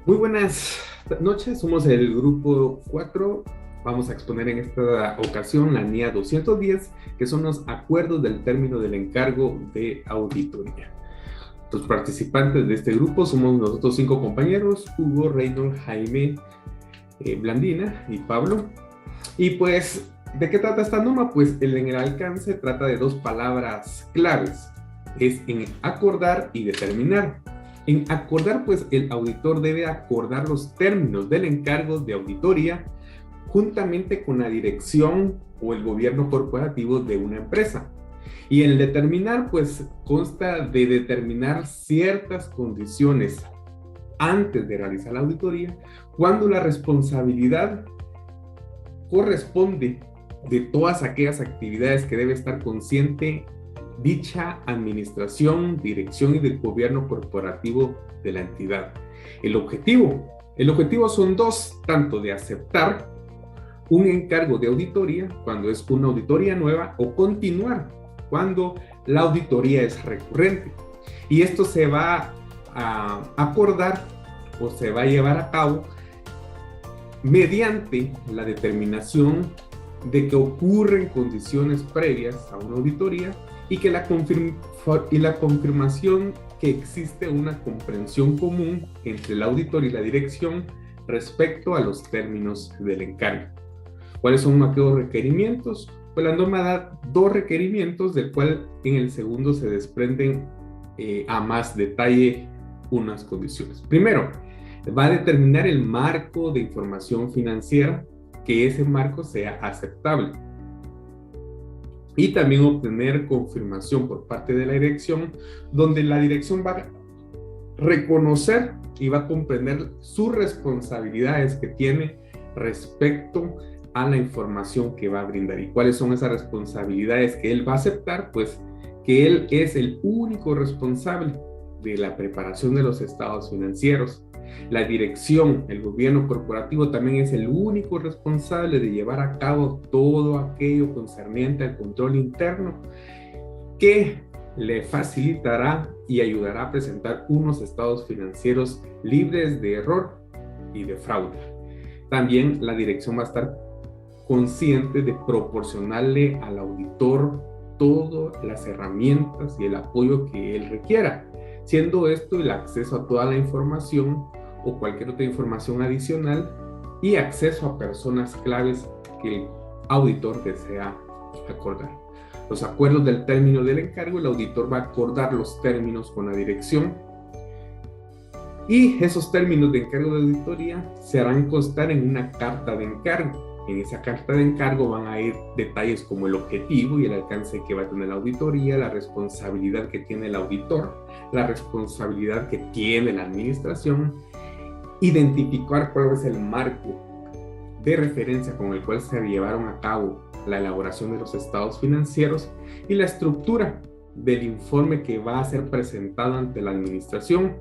Muy buenas noches, somos el grupo 4. Vamos a exponer en esta ocasión la NIA 210, que son los acuerdos del término del encargo de auditoría. Los participantes de este grupo somos nosotros 5 compañeros: Hugo, Reynold, Jaime, Blandina y Pablo. Y pues, ¿de qué trata esta norma? Pues en el alcance trata de dos palabras claves: es en acordar y determinar. En acordar, pues el auditor debe acordar los términos del encargo de auditoría juntamente con la dirección o el gobierno corporativo de una empresa. Y el determinar, pues consta de determinar ciertas condiciones antes de realizar la auditoría, cuando la responsabilidad corresponde de todas aquellas actividades que debe estar consciente dicha administración, dirección y del gobierno corporativo de la entidad. El objetivo son dos: tanto de aceptar un encargo de auditoría cuando es una auditoría nueva, o continuar cuando la auditoría es recurrente. Y esto se va a acordar o se va a llevar a cabo mediante la determinación de que ocurren condiciones previas a una auditoría y que la confirmación que existe una comprensión común entre el auditor y la dirección respecto a los términos del encargo. ¿Cuáles son aquellos requerimientos? Pues la norma da dos requerimientos, del cual en el segundo se desprenden a más detalle unas condiciones. Primero, va a determinar el marco de información financiera, que ese marco sea aceptable. Y también obtener confirmación por parte de la dirección, donde la dirección va a reconocer y va a comprender sus responsabilidades que tiene respecto a la información que va a brindar. ¿Y cuáles son esas responsabilidades que él va a aceptar? Pues que él es el único responsable de la preparación de los estados financieros. La dirección, el gobierno corporativo, también es el único responsable de llevar a cabo todo aquello concerniente al control interno, que le facilitará y ayudará a presentar unos estados financieros libres de error y de fraude. También la dirección va a estar consciente de proporcionarle al auditor todas las herramientas y el apoyo que él requiera, siendo esto el acceso a toda la información o cualquier otra información adicional, y acceso a personas claves que el auditor desea acordar. Los acuerdos del término del encargo: el auditor va a acordar los términos con la dirección, y esos términos de encargo de auditoría se harán constar en una carta de encargo. En esa carta de encargo van a ir detalles como el objetivo y el alcance que va a tener la auditoría, la responsabilidad que tiene el auditor, la responsabilidad que tiene la administración, identificar cuál es el marco de referencia con el cual se llevaron a cabo la elaboración de los estados financieros, y la estructura del informe que va a ser presentado ante la administración,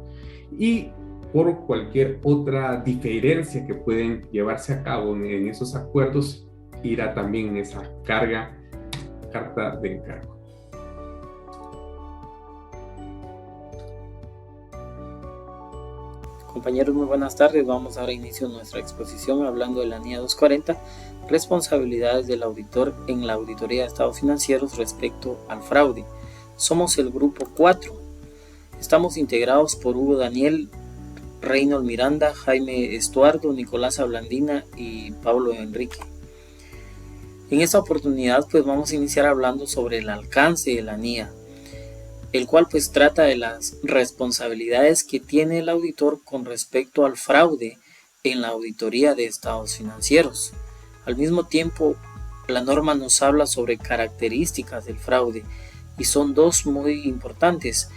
y por cualquier otra diferencia que pueden llevarse a cabo en esos acuerdos, irá también en esa carta de encargo. Compañeros, muy buenas tardes. Vamos a dar inicio a nuestra exposición hablando de la NIA 240, responsabilidades del auditor en la auditoría de estados financieros respecto al fraude. Somos el grupo 4. Estamos integrados por Hugo Daniel, Reynold Miranda, Jaime Estuardo, Nicolás Blandina y Pablo Enrique. En esta oportunidad pues vamos a iniciar hablando sobre el alcance de la NIA, el cual pues trata de las responsabilidades que tiene el auditor con respecto al fraude en la auditoría de estados financieros. Al mismo tiempo, la norma nos habla sobre características del fraude, y son dos muy importantes: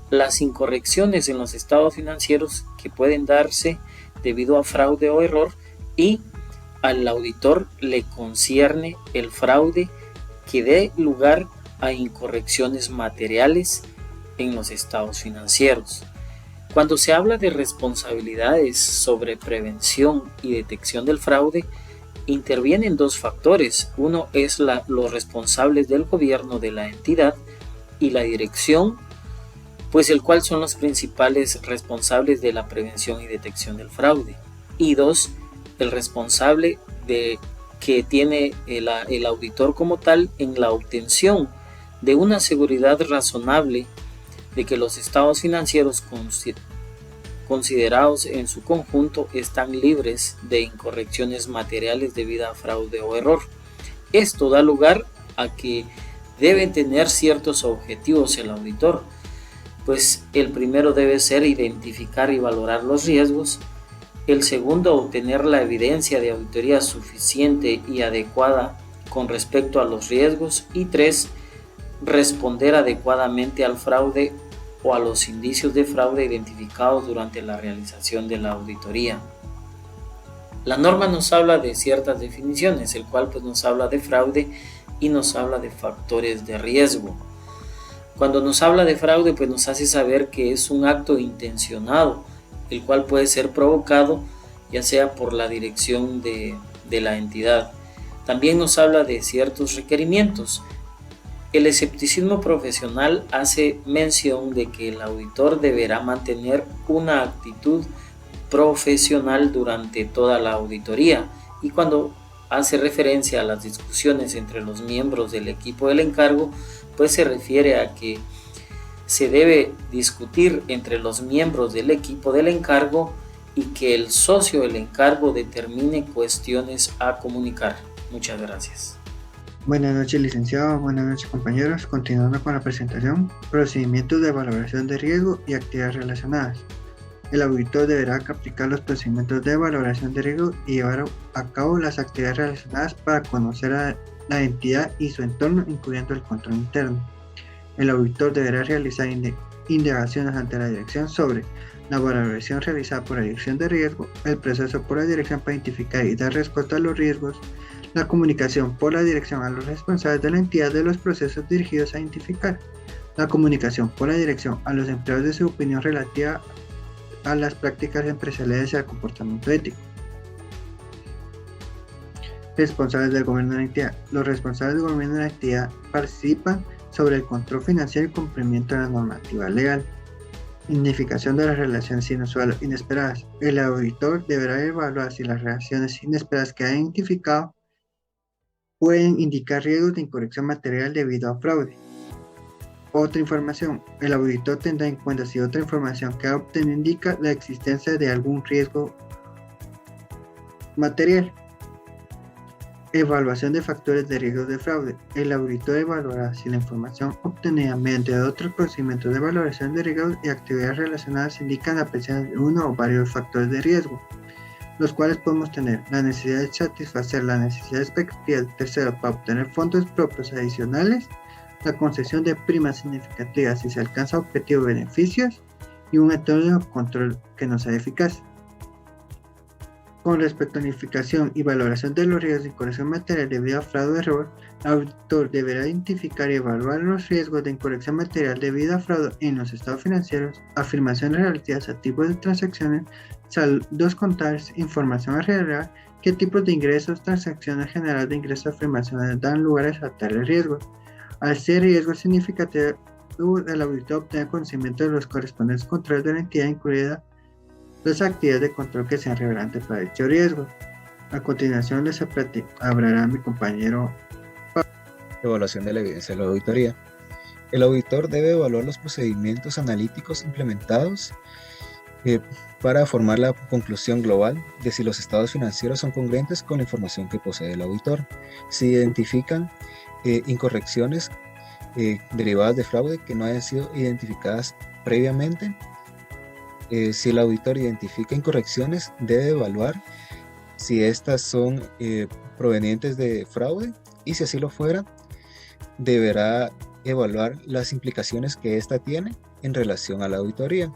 las incorrecciones en los estados financieros que pueden darse debido a fraude o error, y al auditor le concierne el fraude que dé lugar a incorrecciones materiales en los estados financieros. Cuando se habla de responsabilidades sobre prevención y detección del fraude, intervienen dos factores. Uno es los responsables del gobierno de la entidad, y la dirección pues el cual son los principales responsables de la prevención y detección del fraude. Y 2, el responsable que tiene el auditor como tal en la obtención de una seguridad razonable de que los estados financieros considerados en su conjunto están libres de incorrecciones materiales debido a fraude o error. Esto da lugar a que deben tener ciertos objetivos el auditor, pues el primero debe ser identificar y valorar los riesgos, el segundo obtener la evidencia de auditoría suficiente y adecuada con respecto a los riesgos, y 3, responder adecuadamente al fraude o a los indicios de fraude identificados durante la realización de la auditoría. La norma nos habla de ciertas definiciones, el cual pues nos habla de fraude y nos habla de factores de riesgo. Cuando nos habla de fraude, pues nos hace saber que es un acto intencionado, el cual puede ser provocado ya sea por la dirección de la entidad. También nos habla de ciertos requerimientos. El escepticismo profesional hace mención de que el auditor deberá mantener una actitud profesional durante toda la auditoría, y cuando hace referencia a las discusiones entre los miembros del equipo del encargo, pues se refiere a que se debe discutir entre los miembros del equipo del encargo y que el socio del encargo determine cuestiones a comunicar. Muchas gracias. Buenas noches, licenciado. Buenas noches, compañeros. Continuando con la presentación, procedimientos de valoración de riesgo y actividades relacionadas. El auditor deberá aplicar los procedimientos de valoración de riesgo y llevar a cabo las actividades relacionadas para conocer a la entidad y su entorno, incluyendo el control interno. El auditor deberá realizar indagaciones ante la dirección sobre la valoración realizada por la dirección de riesgo, el proceso por la dirección para identificar y dar respuesta a los riesgos, la comunicación por la dirección a los responsables de la entidad de los procesos dirigidos a identificar, la comunicación por la dirección a los empleados de su opinión relativa a las prácticas empresariales y al comportamiento ético. Responsables del gobierno de la entidad. Los responsables del gobierno de la entidad participan sobre el control financiero y cumplimiento de la normativa legal. Identificación de las relaciones inusuales inesperadas. El auditor deberá evaluar si las relaciones inesperadas que ha identificado pueden indicar riesgos de incorrección material debido a fraude. Otra información. El auditor tendrá en cuenta si otra información que ha obtenido indica la existencia de algún riesgo material. Evaluación de factores de riesgo de fraude. El auditor evaluará si la información obtenida mediante otros procedimientos de valoración de riesgos y actividades relacionadas indican la presencia de uno o varios factores de riesgo, los cuales podemos tener la necesidad de satisfacer la necesidad expectativa del tercero para obtener fondos propios adicionales, la concesión de primas significativas si se alcanza objetivos beneficios y un entorno de control que no sea eficaz. Con respecto a la identificación y valoración de los riesgos de incorrección material debido a fraude o error, el auditor deberá identificar y evaluar los riesgos de incorrección material debido a fraude en los estados financieros, afirmaciones relativas a tipos de transacciones, saldos contables, información a revelar, qué tipos de ingresos, transacciones generales de ingresos, afirmaciones dan lugares a tales riesgos. Al ser riesgo significativo, el auditor obtiene conocimiento de los correspondientes controles de la entidad, incluida las actividades de control que sean relevantes para dicho riesgo. A continuación les hablará mi compañero Pablo. Evaluación de la evidencia de la auditoría. El auditor debe evaluar los procedimientos analíticos implementados para formar la conclusión global de si los estados financieros son congruentes con la información que posee el auditor. Si identifican incorrecciones derivadas de fraude que no hayan sido identificadas previamente. Si el auditor identifica incorrecciones, debe evaluar si estas son provenientes de fraude, y si así lo fuera, deberá evaluar las implicaciones que ésta tiene en relación a la auditoría.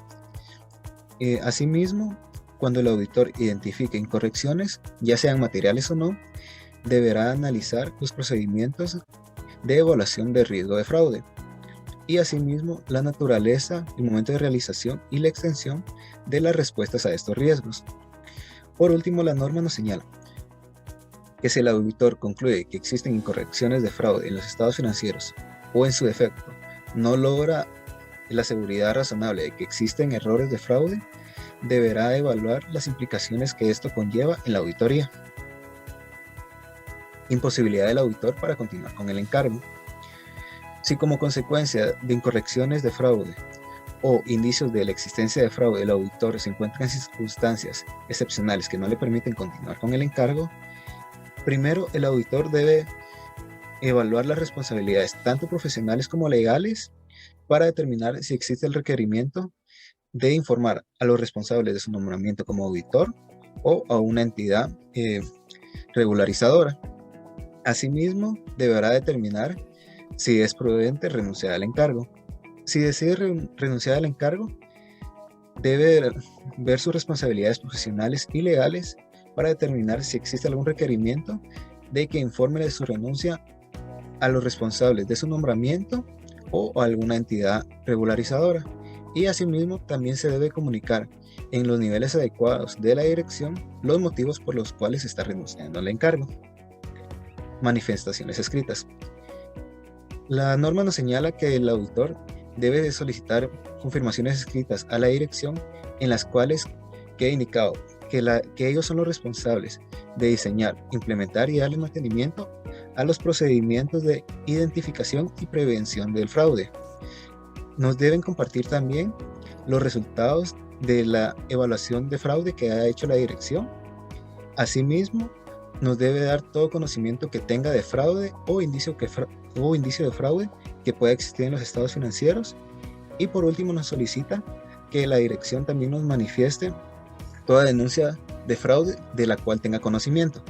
Asimismo, cuando el auditor identifique incorrecciones, ya sean materiales o no, deberá analizar los procedimientos de evaluación de riesgo de fraude, y asimismo la naturaleza, el momento de realización y la extensión de las respuestas a estos riesgos. Por último, la norma nos señala que si el auditor concluye que existen incorrecciones de fraude en los estados financieros o en su defecto no logra la seguridad razonable de que existen errores de fraude, deberá evaluar las implicaciones que esto conlleva en la auditoría. Imposibilidad del auditor para continuar con el encargo. Si como consecuencia de incorrecciones de fraude o indicios de la existencia de fraude el auditor se encuentra en circunstancias excepcionales que no le permiten continuar con el encargo, primero el auditor debe evaluar las responsabilidades tanto profesionales como legales para determinar si existe el requerimiento de informar a los responsables de su nombramiento como auditor o a una entidad regularizadora. Asimismo, deberá determinar si es prudente renunciar al encargo. Si decide renunciar al encargo, debe ver sus responsabilidades profesionales y legales para determinar si existe algún requerimiento de que informe de su renuncia a los responsables de su nombramiento o a alguna entidad regularizadora. Y asimismo también se debe comunicar en los niveles adecuados de la dirección los motivos por los cuales se está renunciando al encargo. Manifestaciones escritas. La norma nos señala que el auditor debe solicitar confirmaciones escritas a la dirección en las cuales quede indicado que ellos son los responsables de diseñar, implementar y darle mantenimiento a los procedimientos de identificación y prevención del fraude. Nos deben compartir también los resultados de la evaluación de fraude que ha hecho la dirección. Asimismo, nos debe dar todo conocimiento que tenga de fraude o indicio de fraude que pueda existir en los estados financieros. Y por último, nos solicita que la dirección también nos manifieste toda denuncia de fraude de la cual tenga conocimiento.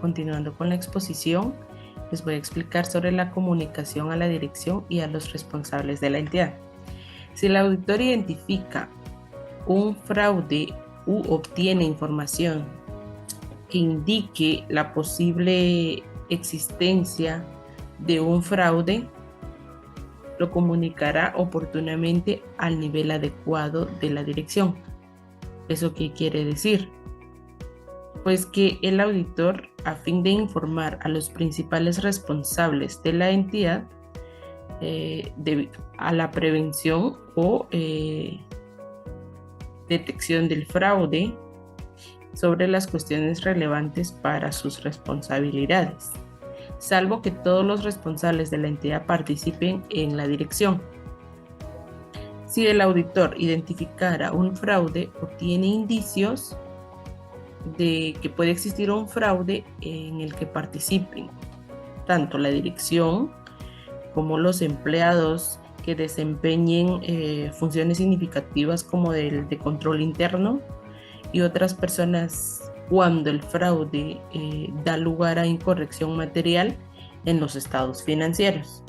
Continuando con la exposición, les voy a explicar sobre la comunicación a la dirección y a los responsables de la entidad. Si el auditor identifica un fraude u obtiene información que indique la posible existencia de un fraude, lo comunicará oportunamente al nivel adecuado de la dirección. ¿Eso qué quiere decir? Pues que el auditor, a fin de informar a los principales responsables de la entidad a la prevención o detección del fraude sobre las cuestiones relevantes para sus responsabilidades, salvo que todos los responsables de la entidad participen en la dirección. Si el auditor identificara un fraude o tiene indicios de que puede existir un fraude en el que participen tanto la dirección como los empleados que desempeñen funciones significativas como de control interno y otras personas, cuando el fraude da lugar a incorrección material en los estados financieros.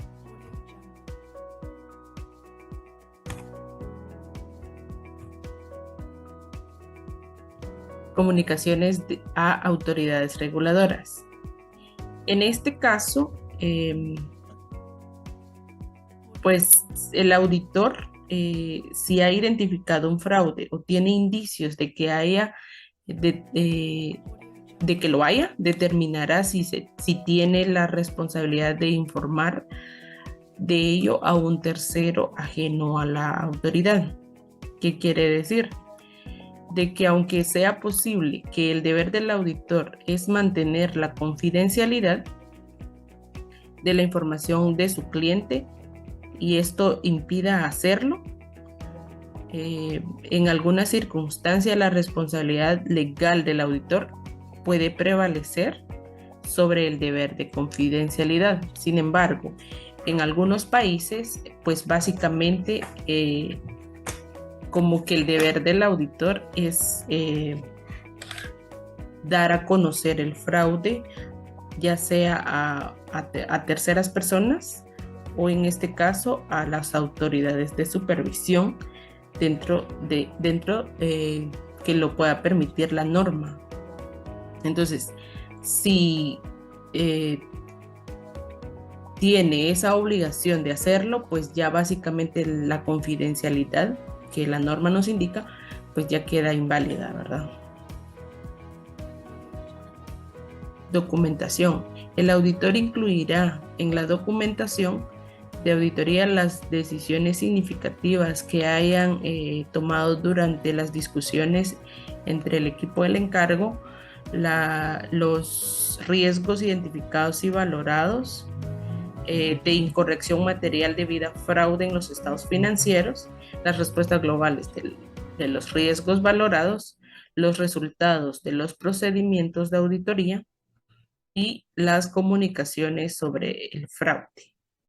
Comunicaciones a autoridades reguladoras. En este caso, pues el auditor, si ha identificado un fraude o tiene indicios de que haya, de que lo haya, determinará si tiene la responsabilidad de informar de ello a un tercero ajeno a la autoridad. ¿Qué quiere decir? De que aunque sea posible que el deber del auditor es mantener la confidencialidad de la información de su cliente y esto impida hacerlo, en alguna circunstancia la responsabilidad legal del auditor puede prevalecer sobre el deber de confidencialidad. Sin embargo, en algunos países, pues básicamente como que el deber del auditor es dar a conocer el fraude, ya sea a terceras personas o en este caso a las autoridades de supervisión dentro que lo pueda permitir la norma. Entonces, si tiene esa obligación de hacerlo, pues ya básicamente la confidencialidad que la norma nos indica, pues ya queda inválida, ¿verdad? Documentación. El auditor incluirá en la documentación de auditoría, las decisiones significativas que hayan tomado durante las discusiones entre el equipo del encargo, los riesgos identificados y valorados, de incorrección material debida a fraude en los estados financieros, las respuestas globales de los riesgos valorados, los resultados de los procedimientos de auditoría y las comunicaciones sobre el fraude.